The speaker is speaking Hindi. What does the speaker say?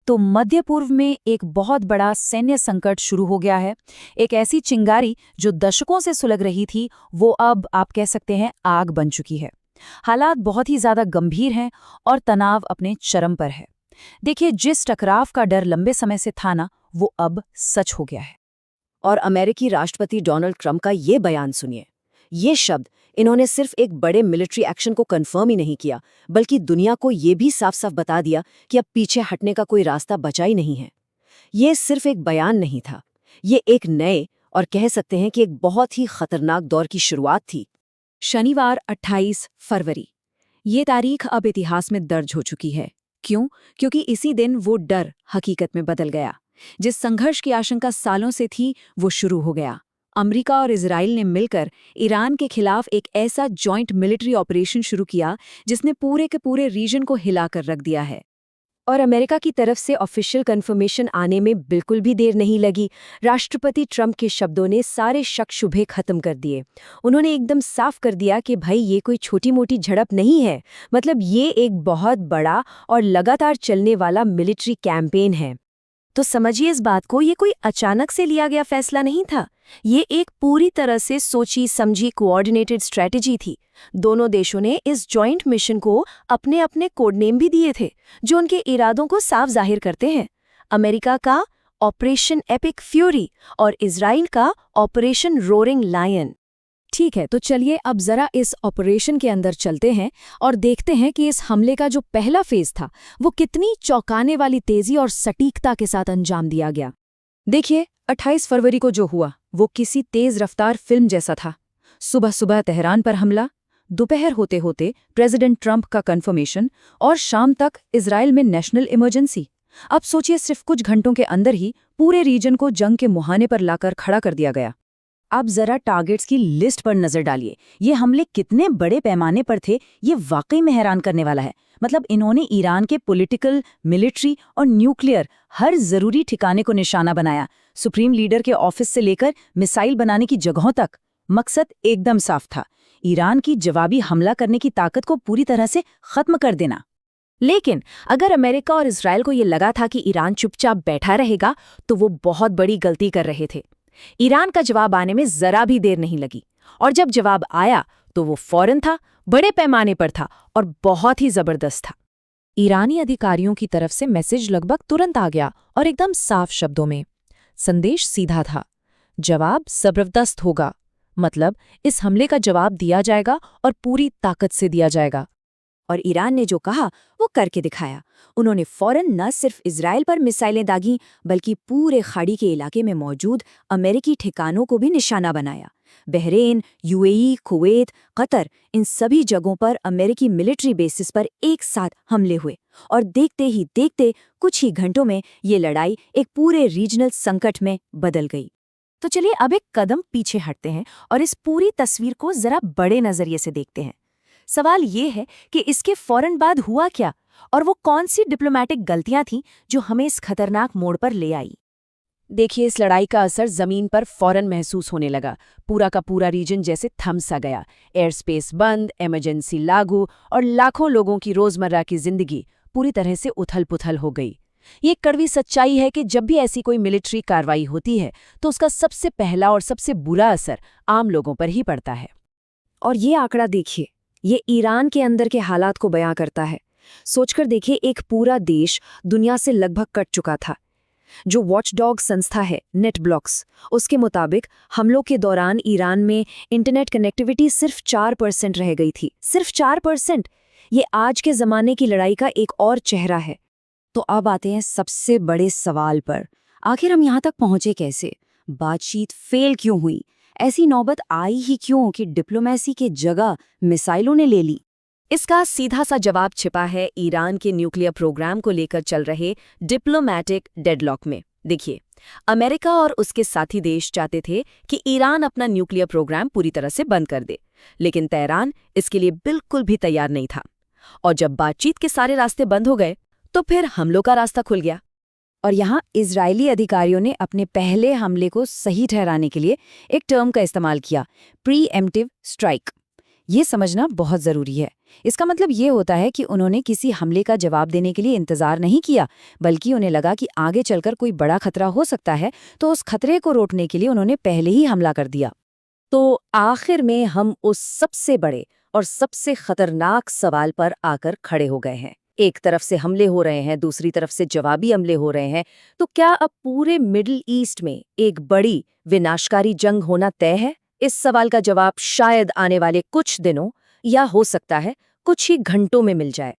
तो मध्य पूर्व में एक बहुत बड़ा सैन्य संकट शुरू हो गया है। एक ऐसी चिंगारी जो दशकों से सुलग रही थी, वो अब आप कह सकते हैं आग बन चुकी है। हालात बहुत ही ज्यादा गंभीर हैं और तनाव अपने चरम पर है। देखिए, जिस टकराव का डर लंबे समय से था ना, वो अब सच हो गया है। और अमेरिकी राष्ट्रपति डोनाल्ड ट्रंप का ये बयान सुनिए। ये शब्द, इन्होंने सिर्फ एक बड़े मिलिट्री एक्शन को कंफर्म ही नहीं किया, बल्कि दुनिया को ये भी साफ साफ बता दिया कि अब पीछे हटने का कोई रास्ता बचा ही नहीं है। ये सिर्फ एक बयान नहीं था, ये एक नए और कह सकते हैं कि एक बहुत ही खतरनाक दौर की शुरुआत थी। शनिवार 28 फरवरी, ये तारीख अब इतिहास में दर्ज हो चुकी है। क्यों? क्योंकि इसी दिन वो डर हकीकत में बदल गया। जिस संघर्ष की आशंका सालों से थी, वो शुरू हो गया। अमेरिका और इजराइल ने मिलकर ईरान के खिलाफ एक ऐसा जॉइंट मिलिट्री ऑपरेशन शुरू किया जिसने पूरे के पूरे रीजन को हिलाकर रख दिया है। और अमेरिका की तरफ से ऑफिशियल कंफर्मेशन आने में बिल्कुल भी देर नहीं लगी। राष्ट्रपति ट्रंप के शब्दों ने सारे शक शुबे खत्म कर दिए। उन्होंने एकदम साफ कर दिया कि भाई ये कोई छोटी मोटी झड़प नहीं है, मतलब ये एक बहुत बड़ा और लगातार चलने वाला मिलिट्री कैंपेन है। तो समझिए इस बात को, ये कोई अचानक से लिया गया फैसला नहीं था। ये एक पूरी तरह से सोची समझी कोऑर्डिनेटेड स्ट्रेटजी थी। दोनों देशों ने इस जॉइंट मिशन को अपने अपने कोडनेम भी दिए थे, जो उनके इरादों को साफ जाहिर करते हैं। अमेरिका का ऑपरेशन एपिक फ्यूरी और इजराइल का ऑपरेशन रोरिंग लायन। ठीक है, तो चलिए अब जरा इस ऑपरेशन के अंदर चलते हैं और देखते हैं कि इस हमले का जो पहला फेज था, वो कितनी चौंकाने वाली तेजी और सटीकता के साथ अंजाम दिया गया। देखिए, 28 फरवरी को जो हुआ, वो किसी तेज रफ्तार फिल्म जैसा था। सुबह सुबह तेहरान पर हमला, दोपहर होते होते प्रेसिडेंट ट्रंप का कंफर्मेशन और शाम तक इजराइल में नेशनल इमरजेंसी। अब सोचिए, सिर्फ कुछ घंटों के अंदर ही पूरे रीजन को जंग के मुहाने पर लाकर खड़ा कर दिया गया। अब जरा टारगेट्स की लिस्ट पर नजर डालिए। ये हमले कितने बड़े पैमाने पर थे, ये वाकई में हैरान करने वाला है। मतलब इन्होंने ईरान के पॉलिटिकल, मिलिट्री और न्यूक्लियर हर जरूरी ठिकाने को निशाना बनाया। सुप्रीम लीडर के ऑफिस से लेकर मिसाइल बनाने की जगहों तक। मकसद एकदम साफ था, ईरान की जवाबी हमला करने की ताकत को पूरी तरह से खत्म कर देना। लेकिन अगर अमेरिका और इजराइल को ये लगा था कि ईरान चुपचाप बैठा रहेगा, तो वो बहुत बड़ी गलती कर रहे थे। ईरान का जवाब आने में जरा भी देर नहीं लगी, और जब जवाब आया तो वो फौरन था, बड़े पैमाने पर था और बहुत ही जबरदस्त था। ईरानी अधिकारियों की तरफ से मैसेज लगभग तुरंत आ गया और एकदम साफ शब्दों में। संदेश सीधा था, जवाब जबरदस्त होगा। मतलब इस हमले का जवाब दिया जाएगा और पूरी ताकत से दिया जाएगा। और ईरान ने जो कहा वो करके दिखाया। उन्होंने फौरन न सिर्फ इजराइल पर मिसाइलें दागीं, बल्कि पूरे खाड़ी के इलाके में मौजूद अमेरिकी ठिकानों को भी निशाना बनाया। बहरेन, यूएई, कुवैत, कतर, इन सभी जगहों पर अमेरिकी मिलिट्री बेसिस पर एक साथ हमले हुए। और देखते ही देखते कुछ ही घंटों में ये लड़ाई एक पूरे रीजनल संकट में बदल गई। तो चलिए अब एक कदम पीछे हटते हैं और इस पूरी तस्वीर को जरा बड़े नजरिए से देखते हैं। सवाल ये है कि इसके फौरन बाद हुआ क्या, और वो कौन सी डिप्लोमैटिक गलतियां थीं जो हमें इस खतरनाक मोड़ पर ले आई। देखिए, इस लड़ाई का असर जमीन पर फौरन महसूस होने लगा। पूरा का पूरा रीजन जैसे थम सा गया। एयर स्पेस बंद, इमरजेंसी लागू और लाखों लोगों की रोजमर्रा की जिंदगी पूरी तरह से उथल-पुथल हो गई। ये कड़वी सच्चाई है कि जब भी ऐसी कोई मिलिट्री कार्रवाई होती है, तो उसका सबसे पहला और सबसे बुरा असर आम लोगों पर ही पड़ता है। और ये आंकड़ा देखिए, ये ईरान के अंदर के हालात को बयां करता है। सोचकर देखिए, एक पूरा देश दुनिया से लगभग कट चुका था। जो वॉचडॉग संस्था है नेटब्लॉक्स, उसके मुताबिक हमलों के दौरान ईरान में इंटरनेट कनेक्टिविटी सिर्फ 4% रह गई थी। सिर्फ 4%। ये आज के ज़माने की लड़ाई का एक और चेहरा है। तो अब आते हैं सबसे बड़े सवाल पर, आखिर हम यहाँ तक पहुँचे कैसे? बातचीत फेल क्यों हुई? ऐसी नौबत आई ही क्यों कि डिप्लोमेसी के जगह मिसाइलों ने ले ली? इसका सीधा सा जवाब छिपा है ईरान के न्यूक्लियर प्रोग्राम को लेकर चल रहे डिप्लोमैटिक डेडलॉक में। देखिए, अमेरिका और उसके साथी देश चाहते थे कि ईरान अपना न्यूक्लियर प्रोग्राम पूरी तरह से बंद कर दे, लेकिन तेहरान इसके लिए बिल्कुल भी तैयार नहीं था। और जब बातचीत के सारे रास्ते बंद हो गए, तो फिर हमलों का रास्ता खुल गया। और यहाँ इजरायली अधिकारियों ने अपने पहले हमले को सही ठहराने के लिए एक टर्म का इस्तेमाल किया, प्रीएम्प्टिव स्ट्राइक। ये समझना बहुत ज़रूरी है इसका मतलब ये होता है कि उन्होंने किसी हमले का जवाब देने के लिए इंतजार नहीं किया, बल्कि उन्हें लगा कि आगे चलकर कोई बड़ा खतरा हो सकता है, तो उस खतरे को रोकने के लिए उन्होंने पहले ही हमला कर दिया। तो आखिर में हम उस सबसे बड़े और सबसे खतरनाक सवाल पर आकर खड़े हो गए हैं। एक तरफ से हमले हो रहे हैं, दूसरी तरफ से जवाबी हमले हो रहे हैं, तो क्या अब पूरे मिडिल ईस्ट में एक बड़ी विनाशकारी जंग होना तय है? इस सवाल का जवाब शायद आने वाले कुछ दिनों या हो सकता है कुछ ही घंटों में मिल जाए।